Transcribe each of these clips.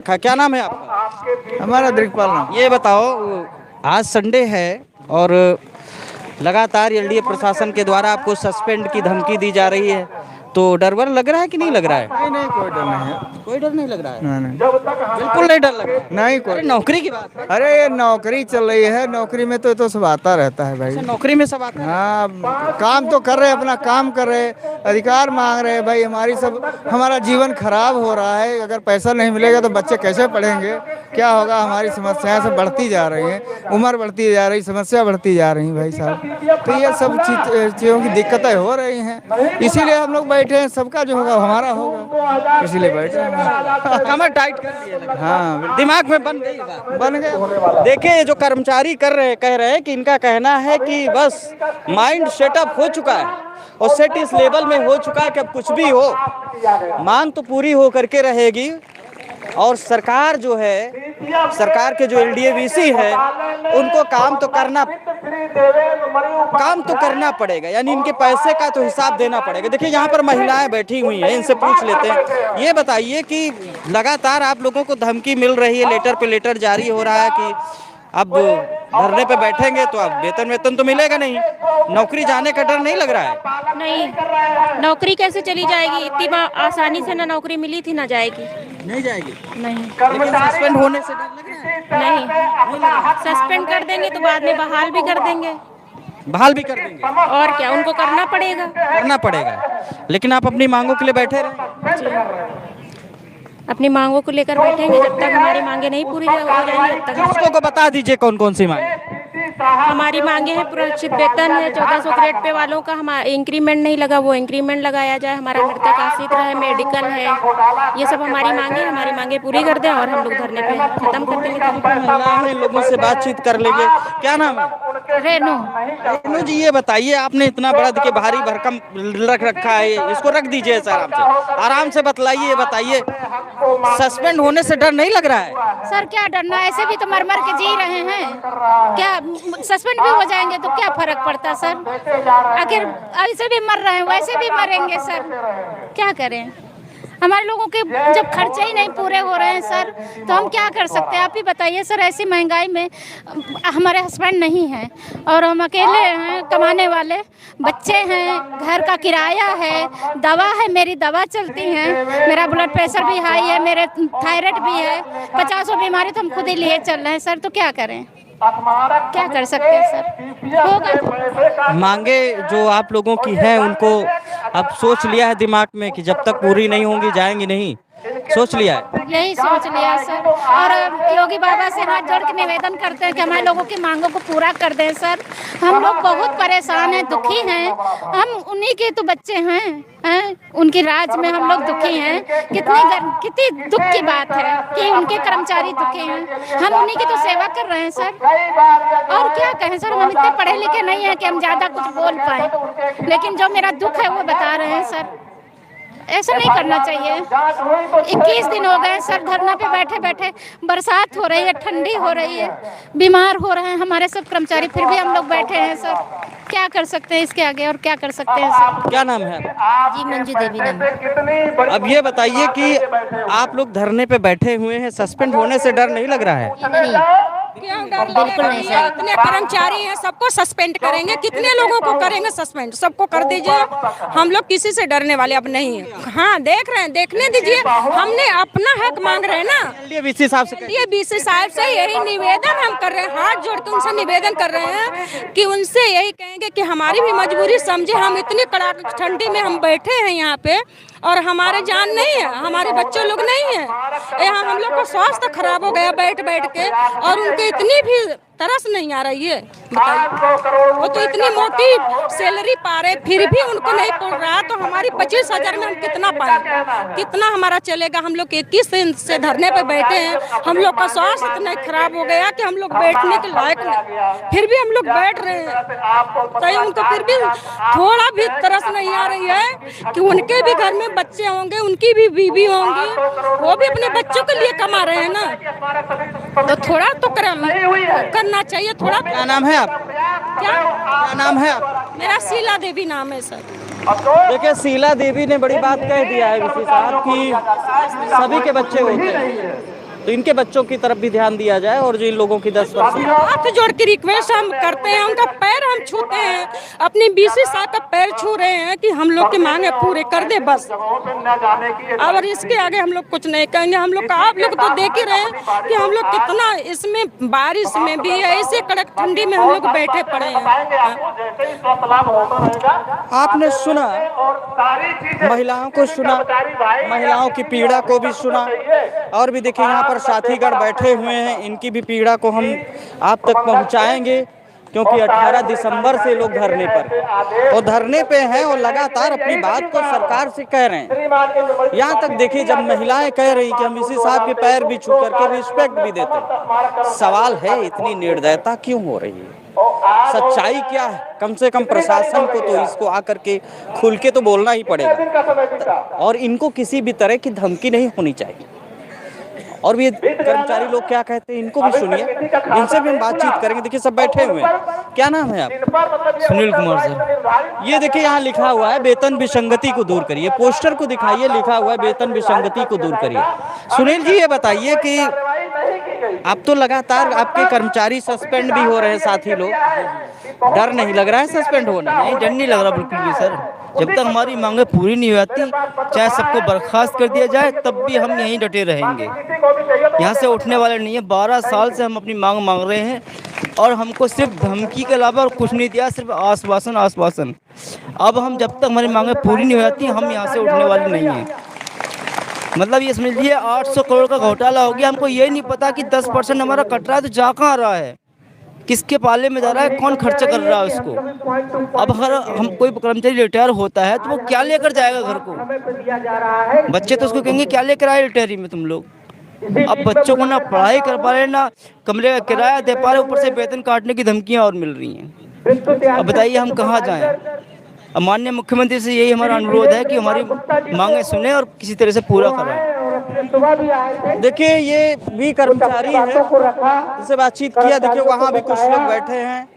क्या नाम है आपका? हमारा दिग्पाल नाम। ये बताओ, आज संडे है और लगातार एलडीए प्रशासन के द्वारा आपको सस्पेंड की धमकी दी जा रही है, तो डर वर लग रहा है कि नहीं लग रहा है? नहीं नहीं, कोई डर नहीं है। कोई डर नहीं लग रहा है? नहीं नहीं बिल्कुल नहीं डर लग रहा है? नहीं अरे कोई। नौकरी की बात है। अरे ये नौकरी चल रही है, नौकरी में तो सब आता रहता है भाई। अच्छा, नौकरी में सब आता है? हाँ, काम तो कर रहे, अपना काम कर रहे, अधिकार मांग रहे हैं भाई। हमारा जीवन खराब हो रहा है। अगर पैसा नहीं मिलेगा तो बच्चे कैसे पढ़ेंगे, क्या होगा? हमारी समस्याएं सब बढ़ती जा रही हैं, उम्र बढ़ती जा रही, समस्या बढ़ती जा रही भाई साहब। तो ये सब चीज़ों की दिक्कतें हो रही हैं, इसीलिए हम लोग बैठे हैं। सबका जो होगा हमारा होगा, इसीलिए बैठे हैं। कमर टाइट कर दिए लग रहा है। हाँ, दिमाग में बन गई बात। बन गए। देखिए, जो कर्मचारी कह रहे हैं कि इनका कहना है कि बस माइंड सेटअप हो चुका है और सेट इस लेवल में हो चुका है कि अब कुछ भी हो, मांग तो पूरी हो करके रहेगी। और सरकार जो है, सरकार के जो एलडीए वीसी है, उनको काम तो करना पड़ेगा, यानी इनके पैसे का तो हिसाब देना पड़ेगा। देखिए, यहाँ पर महिलाएं बैठी हुई हैं, इनसे पूछ लेते हैं। ये बताइए कि लगातार आप लोगों को धमकी मिल रही है, लेटर पे लेटर जारी हो रहा है कि अब धरने पे बैठेंगे तो अब वेतन तो मिलेगा नहीं, नौकरी जाने का डर नहीं लग रहा है? नहीं, नौकरी कैसे चली जाएगी? इतनी आसानी से ना नौकरी मिली थी, ना जाएगी। नहीं जाएगी? नहीं। लेकिन सस्पेंड होने से डर लग रहा है? नहीं, सस्पेंड कर देंगे तो बाद में बहाल भी कर देंगे। बहाल भी कर देंगे? और क्या, उनको करना पड़ेगा। लेकिन आप अपनी मांगों के लिए बैठे रहे? अपनी मांगों को लेकर बैठेंगे जब तक हमारी मांगे नहीं पूरी हो जाएंगी तब तक। दोस्तों को बता दीजिए कौन कौन सी मांग। हमारी मांगे हैं, सुरक्षित वेतन है, 1400 ग्रेड पे वालों का हमारा इंक्रीमेंट नहीं लगा, वो इंक्रीमेंट लगाया जाए, हमारा मृतक आश्रित है, मेडिकल है, ये सब हमारी मांगे पूरी कर दें और हम लोग धरने पे खत्म कर देंगे। लोगों से बातचीत कर लेंगे। क्या नाम है? रेनू जी, ये बताइए, आपने इतना बड़ा देखिए भारी भरकम रख रखा है, इसको रख दीजिए सर, आराम से बतलाइए। ये बताइए, सस्पेंड होने से डर नहीं लग रहा है? सर क्या डरना, ऐसे भी तो मर मर के जी रहे हैं, क्या सस्पेंड भी हो जाएंगे तो क्या फर्क पड़ता सर? आखिर ऐसे भी मर रहे हैं, वैसे भी मरेंगे सर, क्या करें? हमारे लोगों के जब खर्चे ही नहीं पूरे हो रहे हैं सर, तो हम क्या कर सकते हैं? आप ही बताइए सर। ऐसी महंगाई में हमारे हस्बैंड नहीं हैं और हम अकेले हैं, कमाने वाले बच्चे हैं, घर का किराया है, दवा है, मेरी दवा चलती है, मेरा ब्लड प्रेशर भी हाई है, मेरे थायराइड भी है, 50 बीमारी तो हम खुद ही लिए चल रहे हैं सर। तो क्या करें, क्या कर सकते हैं सर? होगा। मांगे जो आप लोगों की हैं, उनको अब सोच लिया है दिमाग में कि जब तक पूरी नहीं होंगी जाएंगी नहीं, सोच लिया है? यही सोच लिया सर, और योगी बाबा से हाथ जोड़ के निवेदन करते हैं कि हमारे लोगों की मांगों को पूरा कर दें सर। हम लोग बहुत परेशान हैं, दुखी हैं, हम उन्हीं के तो बच्चे हैं, उनकी राज में हम लोग दुखी हैं। कितनी दुख की बात है कि उनके कर्मचारी दुखी हैं, हम उन्हीं की तो सेवा कर रहे हैं सर। और क्या कहें सर, हम इतने पढ़े लिखे नहीं हैं कि हम ज़्यादा कुछ बोल पाए, लेकिन जो मेरा दुख है वो बता रहे हैं सर। ऐसा नहीं करना चाहिए। 21 दिन हो गए सर धरना पे बैठे बैठे, बरसात हो रही है, ठंडी हो रही है, बीमार हो रहे हैं हमारे सब कर्मचारी, फिर भी हम लोग बैठे हैं सर। क्या कर सकते हैं इसके आगे, और क्या कर सकते हैं सर? क्या नाम है? जी मंजू देवी नाम। अब ये बताइए कि आप लोग धरने पे बैठे हुए हैं, सस्पेंड होने से डर नहीं लग रहा है? क्यों डर बिल्कुल नहीं सर। इतने कर्मचारी हैं, सबको सस्पेंड करेंगे, कितने लोगों को करेंगे सस्पेंड? सबको कर दीजिए, हम लोग किसी से डरने वाले अब नहीं है। हाँ, देख रहे हैं, देखने दीजिए, हमने अपना हक मांग रहे हैं ना। वीसी साहब से, ये बीसी साहब से यही निवेदन हम कर रहे हैं, हाथ जोड़ के उनसे निवेदन कर रहे हैं कि उनसे यही कहेंगे कि हमारी भी मजबूरी समझे। हम इतनी कड़ाके ठंडी में हम बैठे हैं यहाँ पे और हमारे जान नहीं है, हमारे बच्चे लोग नहीं है यहाँ, हम लोग का स्वास्थ्य खराब हो गया बैठ बैठ के, और उनके इतनी भी तरस नहीं आ रही है, बताइए। वो तो इतनी मोटी सैलरी पा रहे, फिर भी उनको नहीं पड़ रहा, तो हमारी 25,000 में हम कितना पाए, कितना हमारा चलेगा? हम लोग 21 दिन से धरने पे बैठे हैं, हम लोग का स्वास्थ्य इतना खराब हो गया कि हम लोग बैठने के लायक नहीं, फिर भी हम लोग बैठ रहे हैं। तो उनको फिर भी थोड़ा भी तरस नहीं आ रही है कि उनके भी घर में बच्चे होंगे, उनकी भी बीवी होंगी, वो भी अपने बच्चों के लिए कमा रहे हैं ना, तो थोड़ा तो करना चाहिए थोड़ा। क्या नाम है आप? क्या नाम है आप? मेरा शीला देवी नाम है सर। देखिए, शीला देवी ने बड़ी बात कह दिया है वीसी साहब कि सभी के बच्चे होते हैं, तो इनके बच्चों की तरफ भी ध्यान दिया जाए और जो इन लोगों की 10% हाथ जोड़ के रिक्वेस्ट हम करते हैं, उनका पैर हम छूते हैं, अपनी बीसी साहब का पैर छू रहे हैं कि हम लोग की मांगे पूरे कर दे बस। और इसके आगे हम लोग कुछ नहीं कहेंगे। हम लोग का आप लोग तो देख ही रहे हैं कि हम लोग कितना इसमें बारिश में भी ऐसे कड़क ठंडी में हम लोग बैठे पड़े हैं। आपने सुना, महिलाओं को सुना, महिलाओं की पीड़ा को भी सुना, और भी देखिए यहाँ पर साथीगण बैठे हुए हैं, इनकी भी पीड़ा को हम आप तक पहुँचाएंगे, क्योंकि 18 दिसंबर से लोग धरने पर और धरने पे हैं और लगातार अपनी बात को सरकार से कह रहे हैं। यहाँ तक देखिए जब महिलाएं कह रही कि हम इसी साहब के पैर भी छू करके रिस्पेक्ट भी देते हैं। सवाल है इतनी निर्दयता क्यों हो रही है, सच्चाई क्या है? कम से कम प्रशासन को तो इसको आकर के खुल के तो बोलना ही पड़ेगा और इनको किसी भी तरह की धमकी नहीं होनी चाहिए। और भी कर्मचारी लोग क्या कहते हैं इनको भी सुनिए, इनसे भी हम बातचीत करेंगे। देखिए सब बैठे हुए हैं, क्या नाम है आप? सुनील कुमार सर। ये देखिए यहाँ लिखा हुआ है वेतन विसंगति को दूर करिए, पोस्टर को दिखाइए, लिखा हुआ है वेतन विसंगति को दूर करिए। सुनील जी ये बताइए कि अब तो लगातार आपके कर्मचारी सस्पेंड भी हो रहे हैं, साथी लोग, डर नहीं लग रहा है सस्पेंड होने? नहीं, डर नहीं लग रहा बिल्कुल भी सर। जब तक हमारी मांगे पूरी नहीं होती, चाहे सबको बर्खास्त कर दिया जाए, तब भी हम यहीं डटे रहेंगे, यहाँ से उठने वाले नहीं है। 12 साल से हम अपनी मांग मांग रहे हैं और हमको सिर्फ धमकी के अलावा और कुछ नहीं दिया, सिर्फ आश्वासन आश्वासन। अब हम जब तक हमारी मांगे पूरी नहीं हो जाती, हम यहाँ से उठने वाले नहीं हैं। मतलब ये समझ लीजिए 800 करोड़ का घोटाला हो गया, हमको ये नहीं पता कि 10% हमारा कट रहा है तो जा कहाँ रहा है, किसके पाले में जा रहा है, कौन खर्चा कर रहा है उसको। अब अगर हम कोई कर्मचारी रिटायर होता है तो वो क्या लेकर जाएगा घर को? बच्चे तो उसको कहेंगे क्या लेकर आए रिटायरी में तुम लोग। अब बच्चों को ना पढ़ाई कर पा रहे, ना कमरे का किराया दे पा रहे, ऊपर से वेतन काटने की धमकियां और मिल रही हैं। अब बताइए हम कहाँ जाएं? अब माननीय मुख्यमंत्री से यही हमारा अनुरोध है कि हमारी मांगे सुने और किसी तरह से पूरा करें। देखिए ये भी कर्मचारी है, जिससे बातचीत किया, देखिए वहाँ भी कुछ लोग बैठे हैं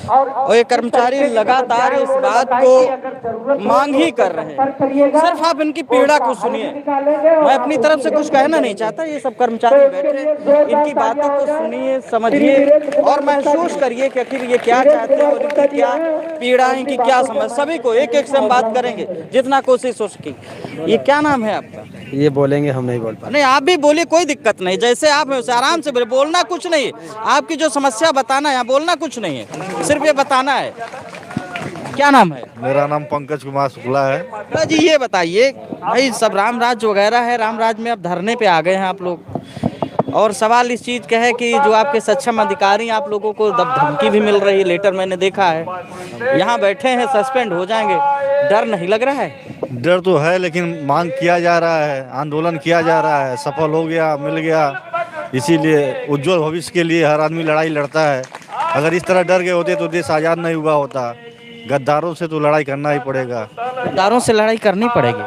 और ये कर्मचारी लगातार इस बात को मांग ही कर रहे हैं। सिर्फ आप इनकी पीड़ा को सुनिए, मैं अपनी तरफ से कुछ कहना नहीं चाहता। ये सब कर्मचारी बैठे, इनकी बातों को सुनिए, समझिए और महसूस करिए कि आखिर ये क्या चाहते हैं और इनकी क्या पीड़ा है, इनकी क्या समझ। सभी को एक एक से हम बात करेंगे जितना कोशिश हो सके। ये क्या नाम है आपका? ये बोलेंगे, हम नहीं बोल पाए। नहीं आप भी बोलिए, कोई दिक्कत नहीं, जैसे आप हैं वैसे आराम से बोले, बोलना कुछ नहीं है। आपकी जो समस्या बताना है, यहाँ बोलना कुछ नहीं है, सिर्फ ये बताना है। क्या नाम है? मेरा नाम पंकज कुमार शुक्ला है। शुक्ला जी ये बताइए, भाई सब रामराज वगैरह है, रामराज में अब धरने पे आ गए हैं आप लोग, और सवाल इस चीज़ का है कि जो आपके सक्षम अधिकारी आप लोगों को धमकी भी मिल रही है, लेटर मैंने देखा है, यहाँ बैठे हैं, सस्पेंड हो जाएंगे, डर नहीं लग रहा है? डर तो है, लेकिन मांग किया जा रहा है, आंदोलन किया जा रहा है, सफल हो गया, मिल गया। इसीलिए उज्जवल भविष्य के लिए हर आदमी लड़ाई लड़ता है। अगर इस तरह डर गए होते तो देश आज़ाद नहीं हुआ होता। गद्दारों से तो लड़ाई करना ही पड़ेगा। गद्दारों से लड़ाई करनी पड़ेगी?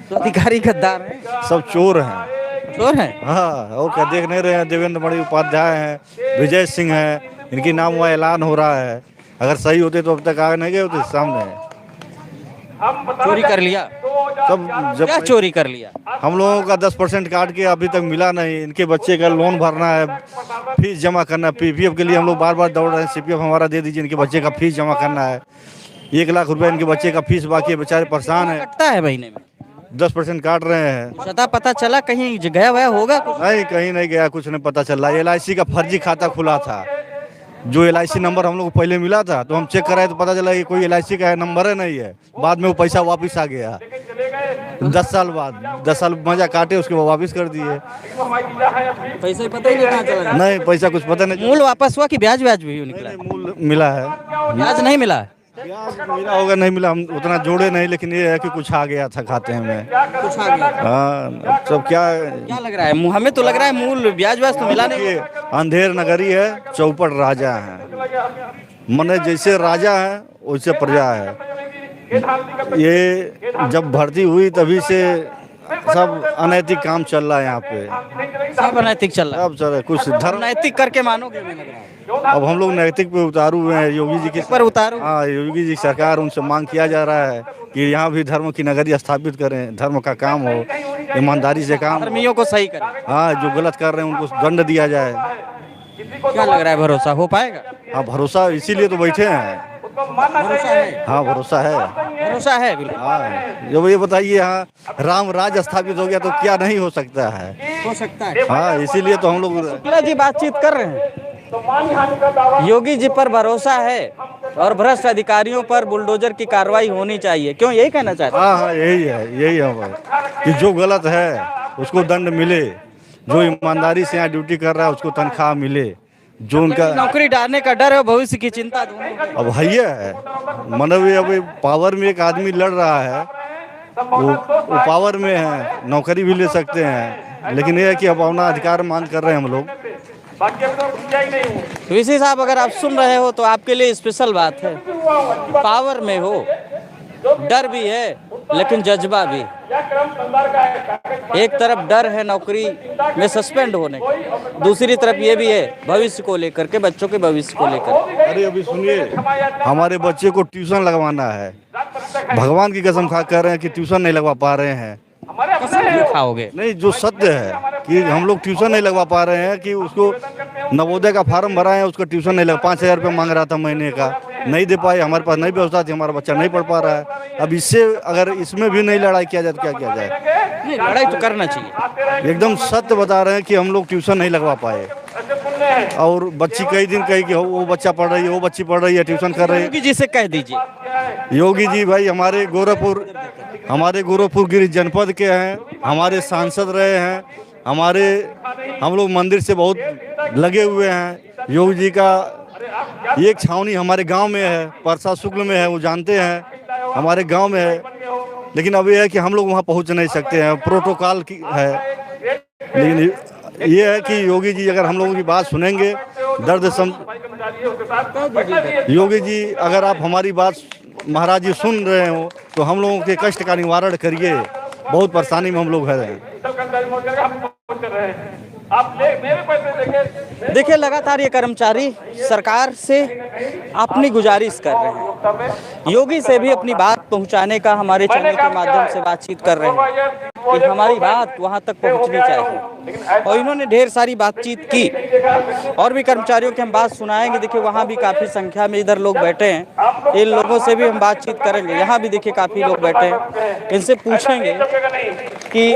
तो अधिकारी गद्दार हैं? सब चोर हैं। चोर हैं? हाँ, और क्या देख नहीं रहे हैं? देवेंद्र मणि उपाध्याय हैं, विजय सिंह हैं, इनके नाम हुआ ऐलान हो रहा है। अगर सही होते तो अब तक आ नहीं गए होते सामने। चोरी कर लिया? तब जब क्या चोरी कर लिया? हम लोगों का 10% काट के अभी तक मिला नहीं। इनके बच्चे का लोन भरना है, फीस जमा करना है, पीपीएफ के लिए हम लोग बार बार दौड़ रहे हैं, सीपीएफ हमारा दे दीजिए, इनके बच्चे का फीस जमा करना है। 1 लाख रुपए इनके बच्चे का फीस बाकी है, बेचारे परेशान है। कटता है महीने में? 10% काट रहे हैं। पता पता चला कहीं गया हुआ होगा कुछ? नहीं, कहीं नहीं गया, कुछ नहीं पता चला। LIC का फर्जी खाता खुला था, जो LIC नंबर हम लोग को पहले मिला था, तो हम चेक कराए तो पता चला कि कोई LIC का नंबर है नहीं है। बाद में वो पैसा वापस आ गया 10 साल बाद। 10 साल मजा काटे, उसके बाद वापस कर दिए। पैसे पता ही नहीं कहाँ चला? नहीं, पैसा कुछ पता नहीं। मूल वापस हुआ कि ब्याज भी निकला? मूल मिला है। ब्याज नहीं मिला? ब्याज मिला होगा, नहीं मिला, हम उतना जोड़े नहीं, लेकिन ये है कि कुछ आ गया था खाते में। कुछ आ गया? हाँ, सब क्या लग रहा है? हमें तो लग रहा है मूल ब्याज तो मिला नहीं। ये अंधेर नगरी है, चौपट राजा है, मने जैसे राजा है वैसे प्रजा है। ये जब भर्ती हुई तभी से सब अनैतिक काम चल रहा है यहाँ पे। सब अनैतिक चल रहा है? अब चल कुछ धर्म नैतिक करके मानोगे? हमें लग रहा है अब हम लोग नैतिक पे उतारू हुए हैं। योगी जी की पर उतारू? हाँ, योगी जी सरकार, उनसे मांग किया जा रहा है कि यहाँ भी धर्म की नगरी स्थापित करें, धर्म का काम हो। ईमानदारी से काम, कर्मियों को सही करें। हाँ जो गलत कर रहे हैं उनको दंड दिया जाए। क्या लग रहा है, भरोसा हो पाएगा? हाँ भरोसा इसीलिए तो बैठे हैं। भरोसा है, हाँ भरोसा है। भरोसा है बिल्कुल। हाँ जब ये बताइए, हाँ राम राज स्थापित हो गया तो क्या नहीं हो सकता है। हो सकता है। हाँ इसीलिए तो हम लोग शुक्ला जी बातचीत कर रहे हैं। योगी जी पर भरोसा है और भ्रष्ट अधिकारियों पर बुलडोजर की कार्रवाई होनी चाहिए, क्यों, यही कहना चाहते हैं? हाँ हाँ यही है कि जो गलत है उसको दंड मिले, जो ईमानदारी से यहाँ ड्यूटी कर रहा है उसको तनख्वाह मिले, जो उनका नौकरी डालने का डर है, भविष्य की चिंता दोनों। अब है मतलब ये अब पावर में एक आदमी लड़ रहा है, वो पावर में है, नौकरी भी ले सकते हैं, लेकिन ये है कि अब अपना अधिकार मांग कर रहे हैं हम लोग। वीसी साहब अगर आप सुन रहे हो तो आपके लिए स्पेशल बात है, पावर में हो, डर भी है लेकिन जज्बा भी। एक तरफ डर है नौकरी में सस्पेंड होने का, दूसरी तरफ ये भी है भविष्य को लेकर के, बच्चों के भविष्य को लेकर। अरे अभी सुनिए, हमारे बच्चे को ट्यूशन लगवाना है, भगवान की कसम खा कर रहे हैं कि ट्यूशन नहीं लगवा पा रहे हैं। खाओगे नहीं, जो सत्य है कि हम लोग ट्यूशन नहीं लगवा पा रहे हैं, कि उसको नवोदय का फार्म भरा है, उसको ट्यूशन नहीं लगा, 5,000 रुपये मांग रहा था महीने का, नहीं दे पाए, हमारे पास नहीं व्यवस्था थी, हमारा बच्चा नहीं पढ़ पा रहा है। अब इससे अगर इसमें भी नहीं लड़ाई किया जाए तो क्या किया जाए? नहीं, लड़ाई तो करना चाहिए। एकदम सत्य बता रहे हैं कि हम लोग ट्यूशन नहीं लगवा पाए, और बच्ची कई दिन कही कि वो बच्चा पढ़ रही है, वो बच्ची पढ़ रही है, ट्यूशन कर रही है। योगी जी से कह दीजिए। योगी जी भाई हमारे गोरखपुर गिरी जनपद के हैं, हमारे सांसद रहे हैं, हम लोग मंदिर से बहुत लगे हुए हैं। योगी जी का एक छावनी हमारे गांव में है, परसा शुक्ल में है, वो जानते हैं, हमारे गांव में है, लेकिन अब ये है कि हम लोग वहां पहुंच नहीं सकते हैं, प्रोटोकॉल की है। लेकिन ये है कि योगी जी अगर हम लोगों की बात सुनेंगे, योगी जी अगर आप हमारी बात महाराज जी सुन रहे हो तो हम लोगों के कष्ट का निवारण करिए, बहुत परेशानी में हम लोग हैं। देखिए लगातार ये कर्मचारी सरकार से अपनी गुजारिश कर रहे हैं, योगी से भी अपनी बात पहुंचाने का हमारे चैनल के माध्यम से बातचीत कर रहे हैं कि हमारी बात वहां तक पहुंचनी चाहिए, और इन्होंने ढेर सारी बातचीत की। और भी कर्मचारियों की हम बात सुनाएंगे। देखिए वहाँ भी काफ़ी संख्या में इधर लोग बैठे हैं, इन लोगों से भी हम बातचीत करेंगे। यहाँ भी देखिए काफ़ी लोग बैठे हैं, इनसे पूछेंगे कि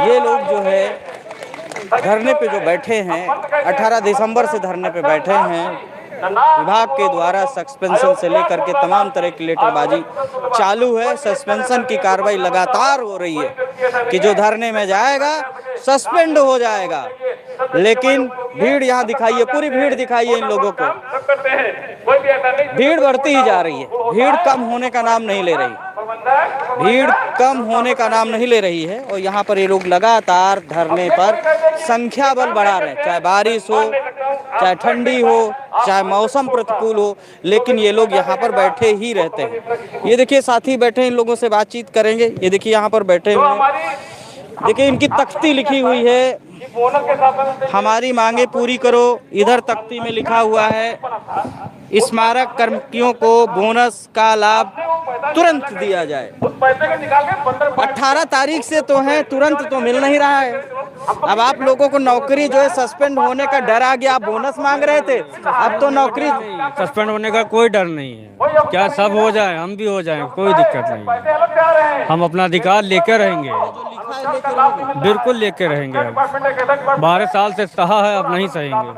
ये लोग जो है धरने पे जो बैठे हैं, 18 दिसंबर से धरने पे बैठे हैं, विभाग के द्वारा सस्पेंशन से लेकर के तमाम तरह की लेटरबाजी चालू है। सस्पेंशन की कार्रवाई लगातार हो रही है कि जो धरने में जाएगा सस्पेंड हो जाएगा, लेकिन भीड़ यहाँ दिखाइए, पूरी भीड़ दिखाइए इन लोगों को, भीड़ बढ़ती ही जा रही है, भीड़ कम होने का नाम नहीं ले रही, भीड़ कम होने का नाम नहीं ले रही है। और यहाँ पर ये लोग लगातार धरने पर संख्या बल बढ़ा रहे हैं, चाहे बारिश हो, चाहे ठंडी हो, चाहे मौसम प्रतिकूल हो, लेकिन ये लोग यहाँ पर बैठे ही रहते हैं। ये देखिए साथी बैठे हैं, इन लोगों से बातचीत करेंगे। ये देखिए यहाँ पर बैठे हुए हैं, देखिए इनकी तख्ती लिखी हुई है, हमारी मांगे पूरी करो। इधर तख्ती में लिखा हुआ है स्मारक कर्मियों को बोनस का लाभ तुरंत दिया जाए। 18 तारीख से तो है, तुरंत तो मिल नहीं रहा है। अब आप लोगों को नौकरी जो है सस्पेंड होने का डर आ गया, आप बोनस मांग रहे थे, अब तो नौकरी सस्पेंड होने का कोई डर नहीं है, क्या सब हो जाए, हम भी हो जाएं, कोई दिक्कत नहीं है। हम अपना अधिकार लेकर रहेंगे, बिल्कुल लेकर रहेंगे। 12 साल से सहा है, अब नहीं सहेंगे।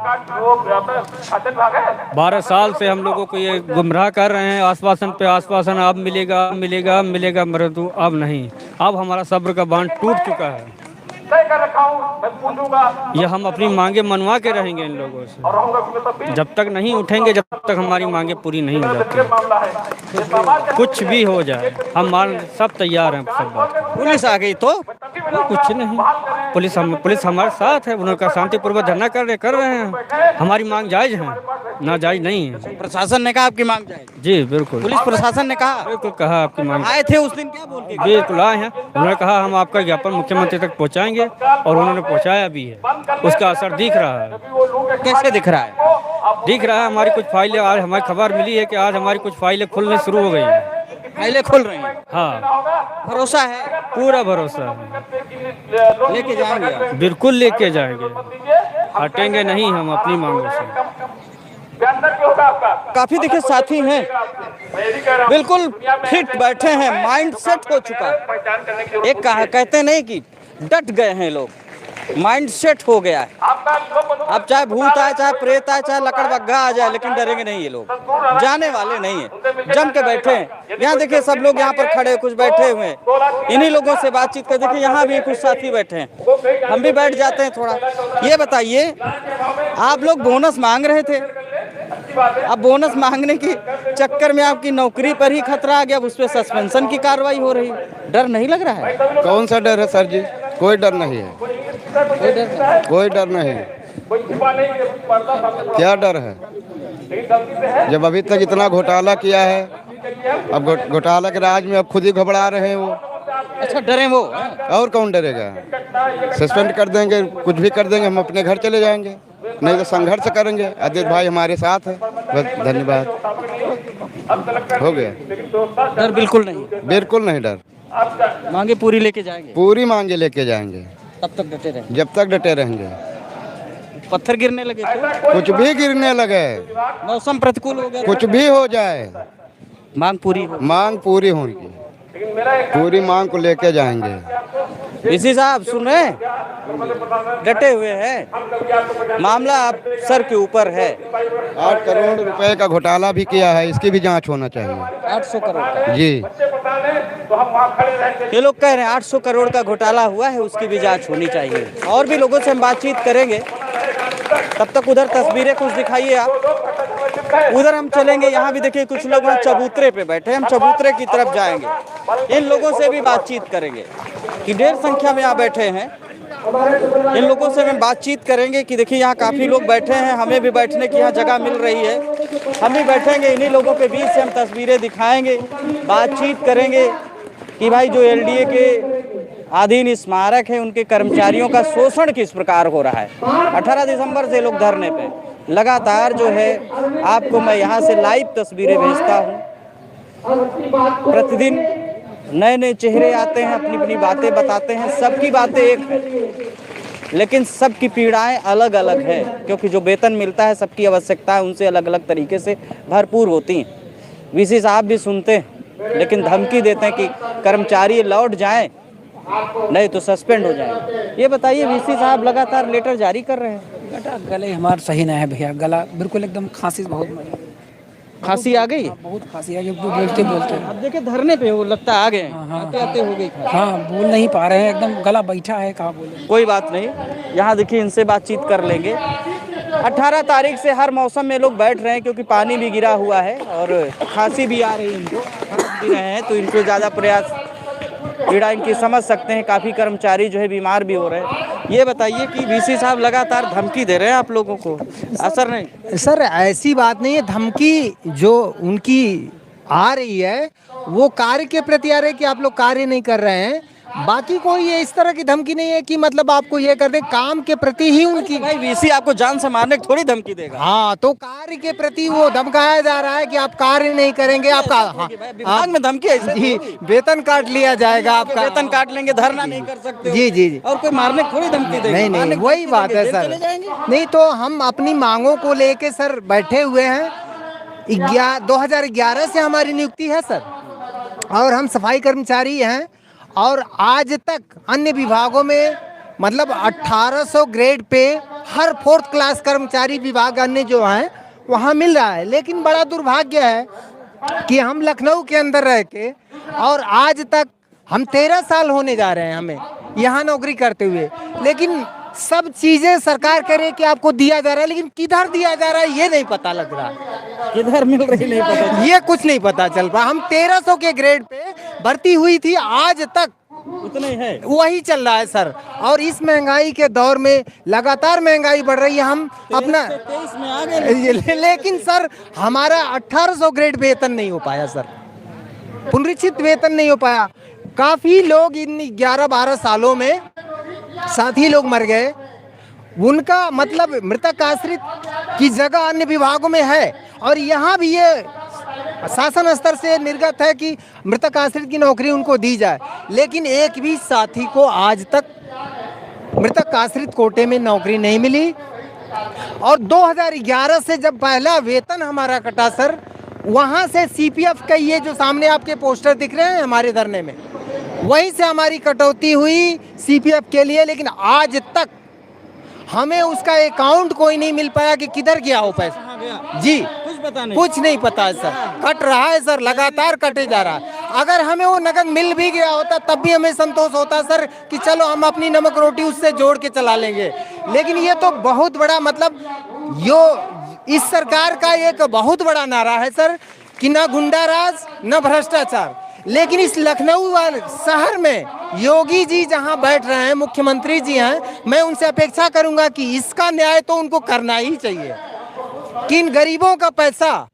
12 साल से हम लोगों को ये गुमराह कर रहे हैं, आश्वासन पे आश्वासन, अब मिलेगा मिलेगा मिलेगा, परंतु अब नहीं। अब हमारा सब्र का बांध टूट चुका है। ये हम अपनी मांगे मनवा के रहेंगे इन लोगों से, जब तक नहीं उठेंगे, जब तक हमारी मांगे पूरी नहीं हो जाती। कुछ भी हो जाए, हम मान सब तैयार हैं। सब बात पुलिस आ गई तो कुछ नहीं, पुलिस हमारे साथ है, उनका शांतिपूर्वक धरना कर रहे हैं। हमारी मांग जायज है, ना जायज नहीं है। प्रशासन ने कहा आपकी मांग जाएगी? जी बिल्कुल, पुलिस प्रशासन ने कहा? बिल्कुल कहा आपकी मांग। आए थे उस दिन, क्या बोल के? बिल्कुल आए हैं, उन्होंने कहा हम आपका ज्ञापन मुख्यमंत्री तक पहुंचाएंगे, और उन्होंने पहुंचाया भी है। उसका असर दिख रहा है। कैसे दिख रहा है? दिख रहा है, हमारी कुछ फाइलें, आज हमारी खबर मिली है कि आज हमारी कुछ फाइलें खुलने शुरू हो गई हैं। फाइलें खोल रहे हैं, हाँ भरोसा है, पूरा भरोसा है, लेके जाएंगे आप। बिल्कुल लेके जाएंगे, हटेंगे नहीं हम अपनी मांगों से। काफी देखिए साथी हैं, बिल्कुल फिट बैठे हैं, माइंड सेट हो चुका है। एक कहते नहीं कि डट गए हैं लोग, माइंड सेट हो गया है। अब चाहे भूत आए, चाहे प्रेत आए, चाहे लकड़बग्घा आ जाए, लेकिन डरेंगे नहीं ये लोग, जाने वाले नहीं है, जम के बैठे हैं। यहाँ देखिए सब लोग यहाँ पर खड़े कुछ बैठे हुए हैं, इन्हीं लोगों से बातचीत कर। देखिए यहाँ भी कुछ साथी बैठे हैं, हम भी बैठ जाते हैं थोड़ा। ये बताइए, आप लोग बोनस मांग रहे थे, अब बोनस मांगने के चक्कर में आपकी नौकरी पर ही खतरा आ गया, उस पर सस्पेंशन की कार्रवाई हो रही, डर नहीं लग रहा है? कौन सा डर है सर जी? कोई डर नहीं है, कोई डर नहीं। क्या डर है जब अभी तक इतना घोटाला किया है, अब घोटाला के राज में अब खुद ही घबरा रहे हैं वो। अच्छा, डरे वो? और कौन डरेगा? सस्पेंड कर देंगे, कुछ भी कर देंगे, हम अपने घर चले जाएंगे, नहीं तो संघर्ष करेंगे। अदित भाई हमारे साथ है, बस धन्यवाद, हो गया। डर बिल्कुल नहीं? बिल्कुल नहीं डर, मांगे पूरी लेके जाएंगे? पूरी मांगे लेके जाएंगे, तब तक डटे रहेंगे? जब तक डटे रहेंगे। पत्थर गिरने लगे तो? कुछ भी गिरने लगे, मौसम प्रतिकूल हो गया, कुछ भी हो जाए, मांग पूरी हो। मांग पूरी होगी, पूरी मांग को लेके जाएंगे। डीसी साहब सुन रहे हैं, डटे हुए हैं, मामला आप सर के ऊपर है। 8 करोड़ रुपए का घोटाला भी किया है, इसकी भी जांच होना चाहिए। 800 करोड़ जी, ये लोग कह रहे हैं 800 करोड़ का घोटाला हुआ है, उसकी भी जांच होनी चाहिए। और भी लोगों से हम बातचीत करेंगे, तब तक उधर तस्वीरें कुछ दिखाइए आप, उधर हम चलेंगे। यहाँ भी देखिए कुछ लोग वहाँ चबूतरे पे बैठे हैं, हम चबूतरे की तरफ जाएंगे, इन लोगों से भी बातचीत करेंगे कि ढेर संख्या में यहाँ बैठे हैं। इन लोगों से हम बातचीत करेंगे कि देखिए यहाँ काफ़ी लोग बैठे हैं, हमें भी बैठने की यहाँ जगह मिल रही है, हम भी बैठेंगे, इन्हीं लोगों के बीच से हम तस्वीरें दिखाएंगे, बातचीत करेंगे कि भाई जो एलडीए के अधीन स्मारक है, उनके कर्मचारियों का शोषण किस प्रकार हो रहा है। 18 दिसंबर से लोग धरने पे, लगातार जो है आपको मैं यहाँ से लाइव तस्वीरें भेजता हूँ। प्रतिदिन नए नए चेहरे आते हैं, अपनी अपनी बातें बताते हैं, सबकी बातें एक है, लेकिन सबकी पीड़ाएं अलग अलग है, क्योंकि जो वेतन मिलता है सबकी आवश्यकताएं उनसे अलग अलग तरीके से भरपूर होती हैं। वीसी साहब भी सुनते हैं, लेकिन धमकी देते हैं कि कर्मचारी लौट जाएं, नहीं तो सस्पेंड हो जाएंगे। ये बताइए वीसी साहब लगातार लेटर जारी कर रहे हैं। गले हमारा सही नहीं है भैया, गला बिल्कुल एकदम खांसी बहुत खांसी आ गई, बहुत खांसी आ गई बोलते बोलते। अब देखिए धरने पे वो लगता आ गए, आते आते हो गई खांसी। हाँ, बोल नहीं पा रहे हैं, एकदम गला बैठा है, कहाँ बोले। कोई बात नहीं, यहाँ देखिए इनसे बातचीत कर लेंगे। 18 तारीख से हर मौसम में लोग बैठ रहे हैं, क्योंकि पानी भी गिरा हुआ है और खांसी भी आ रही है इनको, फर्क भी रहे हैं, तो इनको ज़्यादा प्रयास पीड़ा इनकी समझ सकते हैं। काफ़ी कर्मचारी जो है बीमार भी हो रहे हैं। ये बताइए कि वीसी साहब लगातार धमकी दे रहे हैं आप लोगों को, असर नहीं? सर ऐसी बात नहीं है, धमकी जो उनकी आ रही है वो कार्य के प्रति आ रही है कि आप लोग कार्य नहीं कर रहे हैं, बाकी कोई ये इस तरह की धमकी नहीं है कि मतलब आपको ये कर दे, काम के प्रति ही उनकी। भाई वीसी आपको जान से मारने की थोड़ी धमकी देगा। हाँ, तो कार्य के प्रति वो धमकाया जा रहा है कि आप कार्य नहीं करेंगे, आपका विभाग में धमकी है जी, वेतन काट लिया जाएगा आपका, वेतन काट लेंगे, धरना नहीं कर सकते। जी जी जी, और कोई मारने की थोड़ी धमकी देगा? नहीं नहीं, वही बात है सर। नहीं तो हम अपनी मांगों को लेके सर बैठे हुए हैं। 2011 से हमारी नियुक्ति है सर, और हम सफाई कर्मचारी हैं, और आज तक अन्य विभागों में मतलब 1800 ग्रेड पे हर 4th क्लास कर्मचारी विभाग अन्य जो हैं वहाँ मिल रहा है। लेकिन बड़ा दुर्भाग्य है कि हम लखनऊ के अंदर रह के, और आज तक हम 13 साल होने जा रहे हैं हमें यहाँ नौकरी करते हुए, लेकिन सब चीजें सरकार कह रही है कि आपको दिया जा रहा है, लेकिन किधर दिया जा रहा है ये नहीं पता लग रहा, किधर मिल रही नहीं पता, ये कुछ नहीं पता चल रहा। हम 1300 के ग्रेड पे भर्ती हुई थी, आज तक उतना ही है, वही चल रहा है सर। और इस महंगाई के दौर में लगातार महंगाई बढ़ रही है, हम अपना 23 में आ गए, लेकिन सर हमारा 1800 ग्रेड वेतन नहीं हो पाया सर, पुनरीक्षित वेतन नहीं हो पाया। काफी लोग इन 11-12 सालों में साथी लोग मर गए, उनका मतलब मृतक आश्रित की जगह अन्य विभागों में है, और यहाँ भी ये शासन स्तर से निर्गत है कि मृतक आश्रित की नौकरी उनको दी जाए, लेकिन एक भी साथी को आज तक मृतक आश्रित कोटे में नौकरी नहीं मिली। और 2011 से जब पहला वेतन हमारा कटा सर, वहाँ से सीपीएफ का ये जो सामने आपके पोस्टर दिख रहे हैं हमारे धरने में, वहीं से हमारी कटौती हुई सीपीएफ के लिए, लेकिन आज तक हमें उसका अकाउंट कोई नहीं मिल पाया कि किधर गया हो पैसा। जी कुछ नहीं पता है सर, कट रहा है सर, लगातार कटे जा रहा है। अगर हमें वो नगद मिल भी गया होता तब भी हमें संतोष होता सर कि चलो हम अपनी नमक रोटी उससे जोड़ के चला लेंगे, लेकिन ये तो बहुत बड़ा मतलब यो इस सरकार का एक बहुत बड़ा नारा है सर कि न गुंडा राज न भ्रष्टाचार। लेकिन इस लखनऊ वाले शहर में योगी जी जहां बैठ रहे हैं, मुख्यमंत्री जी हैं, मैं उनसे अपेक्षा करूंगा कि इसका न्याय तो उनको करना ही चाहिए कि इन गरीबों का पैसा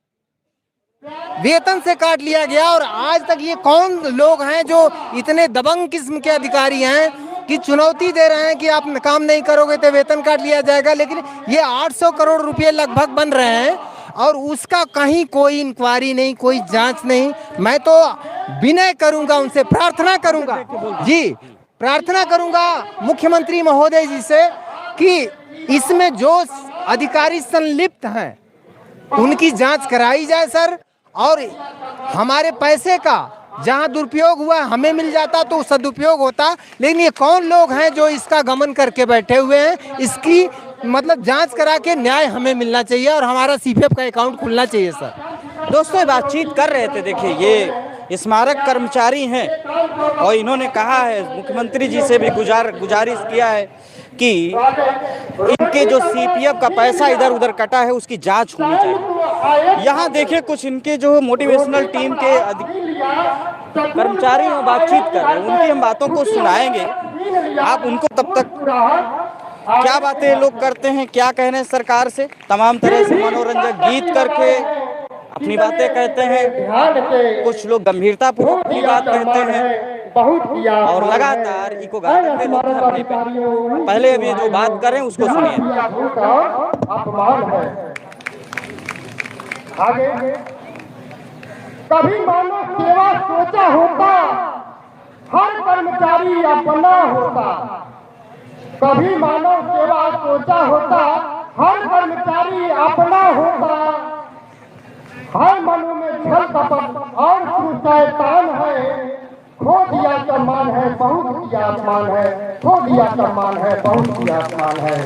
वेतन से काट लिया गया। और आज तक ये कौन लोग हैं जो इतने दबंग किस्म के अधिकारी हैं कि चुनौती दे रहे हैं कि आप काम नहीं करोगे तो वेतन काट लिया जाएगा, लेकिन ये 800 करोड़ रुपए लगभग बन रहे हैं और उसका कहीं कोई इंक्वायरी नहीं, कोई जांच नहीं। मैं तो विनय करूंगा, उनसे प्रार्थना करूंगा, जी प्रार्थना करूंगा मुख्यमंत्री महोदय जी से कि इसमें जो अधिकारी संलिप्त हैं उनकी जांच कराई जाए सर, और हमारे पैसे का जहां दुरुपयोग हुआ हमें मिल जाता तो सदुपयोग होता। लेकिन ये कौन लोग हैं जो इसका गमन करके बैठे हुए हैं, इसकी मतलब जांच करा के न्याय हमें मिलना चाहिए और हमारा सीपीएफ का अकाउंट खुलना चाहिए सर। दोस्तों बातचीत कर रहे थे, देखिए ये स्मारक कर्मचारी हैं और इन्होंने कहा है, मुख्यमंत्री जी से भी गुजारिश किया है कि इनके जो सीपीएफ का पैसा इधर उधर कटा है उसकी जांच होनी चाहिए। यहाँ देखिए कुछ इनके जो मोटिवेशनल टीम के कर्मचारी हैं बातचीत कर रहे हैं, उनकी हम बातों को सुनाएंगे, आप उनको तब तक क्या बातें लोग करते हैं, क्या कह रहे हैं सरकार से, तमाम तरह से मनोरंजक गीत करके अपनी बातें कहते हैं, कुछ लोग गंभीरतापूर्वक अपनी बात कहते हैं और लगातार इको गार्डन में लोग धरने पे। पहले अभी जो बात करें उसको सुनिए। कभी मानव सेवा सोचा होता, हर कर्मचारी अपना होता। कभी मानव सेवा सोचा होता, हर कर्मचारी अपना होता। हर मनु में छल कपट और शैतान है, खो दिया सम्मान है बहुत किया अपमान है, खो दिया सम्मान है बहुत किया अपमान है।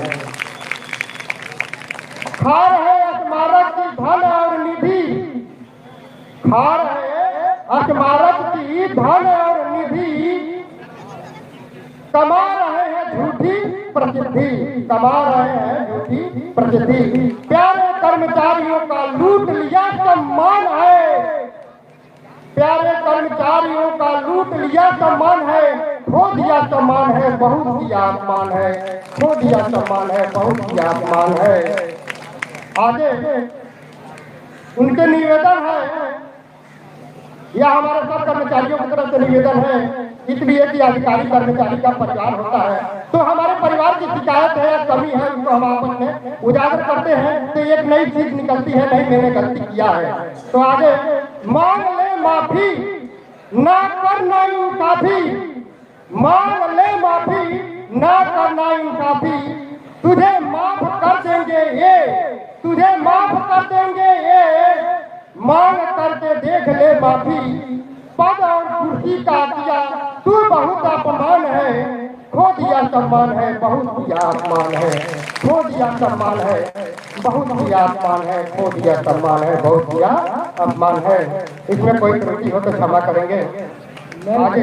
खा रहे स्मारक की धन और निधि, खा रहे स्मारक की धन और निधि, कमा रहे हैं झूठी प्रसिद्धि, कमा रहे हैं झूठी प्रसिद्धि। प्यारे कर्मचारियों का लूट लिया सम्मान है, प्यारे कर्मचारियों का लूट लिया सम्मान है, खो दिया सम्मान है बहुत किया अपमान है, खो दिया सम्मान है बहुत किया अपमान है। आगे उनके निवेदन है, यह हमारे सब कर्मचारियों की तरफ से निवेदन है, इसलिए कि अधिकारी कर्मचारी का परिवार होता है तो हमारे परिवार की शिकायत है या कमी है उसको हम आपस में उजागर करते हैं तो एक नई चीज निकलती है, नहीं मैंने गलती किया है। तो आगे मांग ले माफी, ना करना इंसाफी, मांग ले माफी, ना करना इंसाफी। तुझे माफ कर देंगे ये, तुझे माफ कर देंगे ये, मांग करके देख ले माफी। पद और कुर्सी का दिया तू बहुत अपमान है, खो दिया सम्मान है बहुत किया अपमान है, खो दिया सम्मान है बहुत किया अपमान है, खो दिया सम्मान है बहुत किया अपमान है। इसमें कोई त्रुटि हो तो क्षमा करेंगे। आगे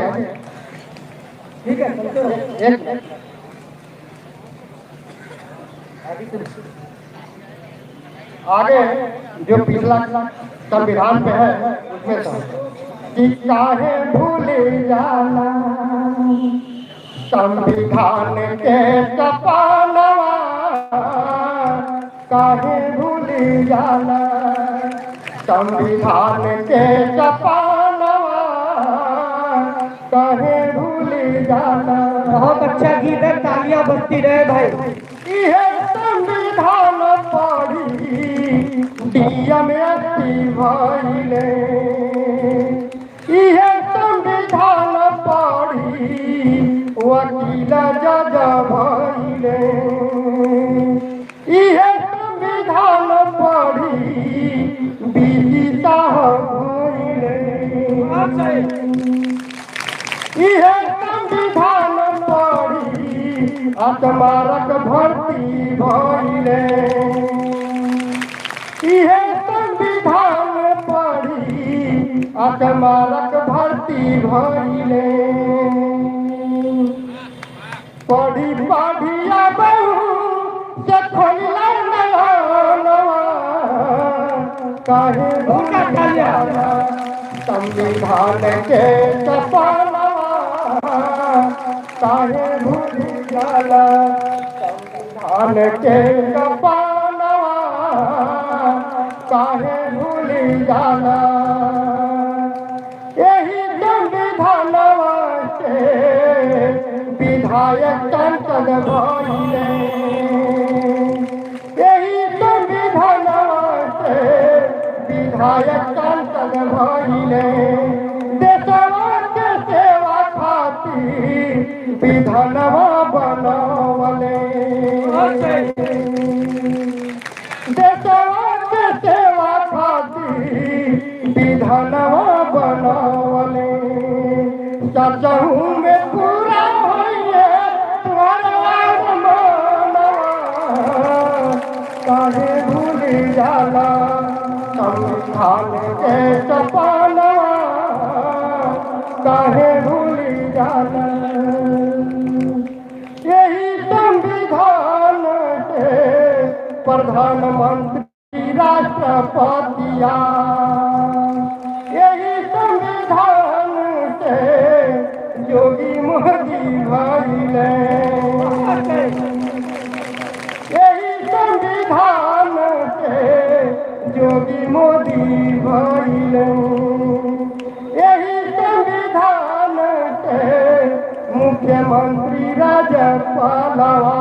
ठीक है, आगे जो पिछला संविधान पे है उसमें कि काहे भूल जाना संविधान के सपनवा, काहे भूल जाना संविधान के सपनवा, काहे भूल जाना। बहुत अच्छा गीत है, तालियां बजती रहे भाई। यह संविधान पढ़ी डीएम एसपी भइले इहे संविधान पढ़ी वकील जज भइले इहे संविधान पढ़ी विदिता भइले इहे संविधान पढ़ी आत्मारक भर्ती भइले इहे संविधान पढ़ी आत्मारक भर्ती भइले पढ़ी पढ़िया बहु से खोला नवा काहे भूला संविधान के सपनवा काहे भूल जाला संविधान के सपनवा काहे भूल जाला यही संविधानवा से विधायक संसद भइले यही संविधानवा से विधायक संसद भइले देशवा के सेवा खातिर विधानवा बनवले देशवा के सेवा खातिर विधानवा बनवले सचहु में पूरा होइए तुम्हारा मनवा काहे भूल जाला संविधान के सपनवा काहे भूल जाला यही संविधान से प्रधानमंत्री राष्ट्रपतिया यही संविधान से योगी मोदी भइले यही संविधान से योगी मोदी भइले यही संविधान से मुख्यमंत्री राज्यपालवा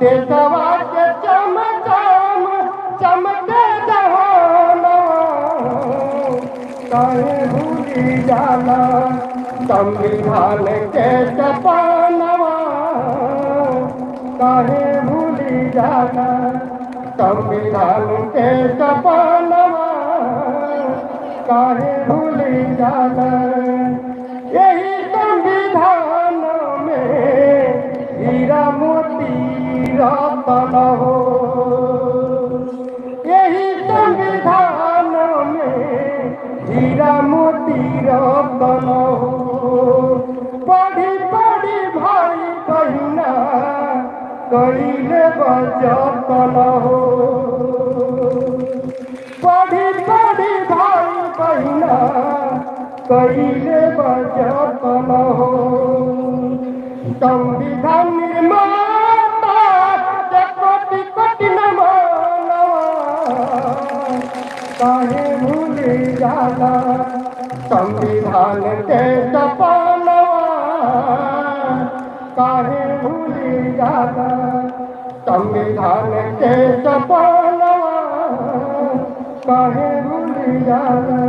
देशवा के चमचम चमके जहानवा काहे भूली जाला संविधान के सपनवा काहे भूली जाला संविधान के सपनवा काहे भूली जाला यही संविधान में हीरा मोती रतन हो यही संविधान में हीरा मोती रतन हो पढ़ी पढ़ी भाई बहिना कइले बजतन हो पढ़ी पढ़ी भाई बहिना कइले बजतन हो संविधान निर्माता के कोटि कोटि नमनवा काहे भूल जाला संविधान के सपनवा काहे भूल जाला संविधान के सपनवा काहे भूल जाला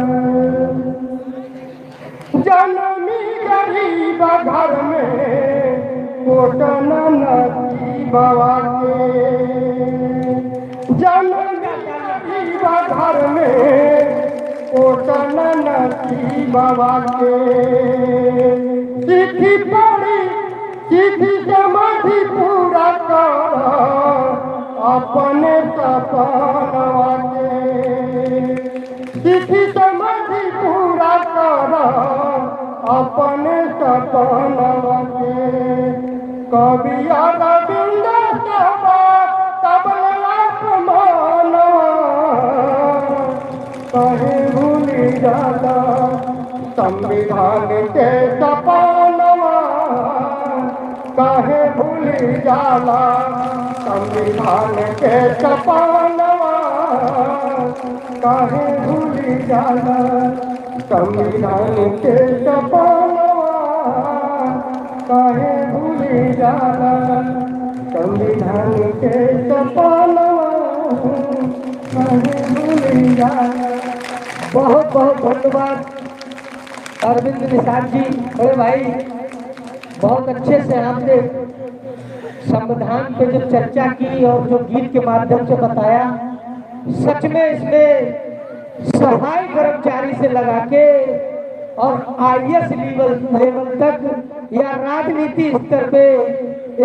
जनमी गरीब घर में कोटन नसीबवा के जनमी गरीब घर में कोटन नसीबवा के चिट्ठी पढ़ी चिट्ठी समाधि पूरा कर अपने सपनवा के चिट्ठी समाधि पूरा कर अपने सपनवा के कवि अरविंद कहे भूली जाला संविधान के सपनवा काहे भूली जाला संविधान के सपनवा काहे भूली जाला संविधान के सपनवा काहे भूली जाला संविधान के सपनवा बहुत बहुत धन्यवाद अरविंद निषाद जी। अरे भाई बहुत अच्छे से आपने संविधान पे जो चर्चा की और जो गीत के माध्यम से बताया, सच में इसमें सफाई कर्मचारी से लगा के और आईएएस लेवल तक या राजनीति स्तर पे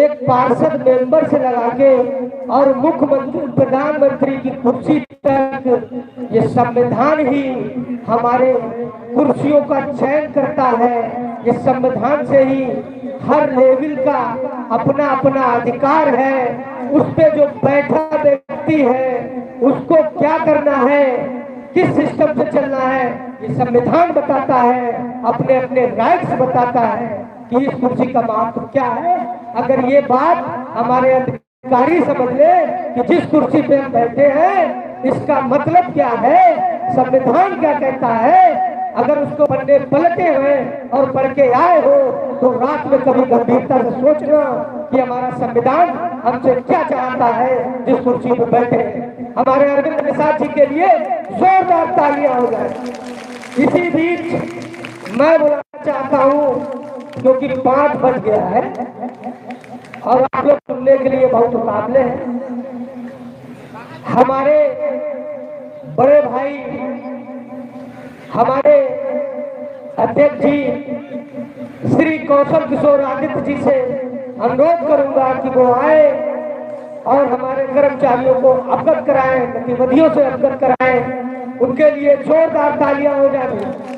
एक पार्षद मेंबर से लगा के और मुख्यमंत्री प्रधानमंत्री की कुर्सी तक ये संविधान ही हमारे कुर्सियों का चयन करता है। ये संविधान से ही हर लेवल का अपना अपना अधिकार है। उस पे जो बैठा व्यक्ति है उसको क्या करना है, किस सिस्टम से चलना है, ये संविधान बताता है, अपने अपने राइट्स बताता है कि इस कुर्सी का महत्व क्या है। अगर ये बात हमारे अधिकारी समझ ले कि जिस कुर्सी पे हम बैठे हैं इसका मतलब क्या है, संविधान क्या कहता है, अगर उसको पढ़ने पलटे हुए और पढ़ के आए हो तो रात में कभी गंभीरता से सोचना कि हमारा संविधान हमसे क्या चाहता है जिस कुर्सी पे बैठे हैं। हमारे अरविंद निषाद जी के लिए जोरदार तालियां हो जाए। इसी बीच मैं बुलाना चाहता हूँ क्योंकि 5 बज गया है और आप लोग सुनने के लिए बहुत मुकाबले हैं। हमारे बड़े भाई हमारे अध्यक्ष जी श्री कौशल किशोर आदित्य जी से अनुरोध करूंगा कि वो आए और हमारे कर्मचारियों को अवगत कराएं, गतिविधियों से अवगत कराएं। उनके लिए जोरदार तालियां हो जाए।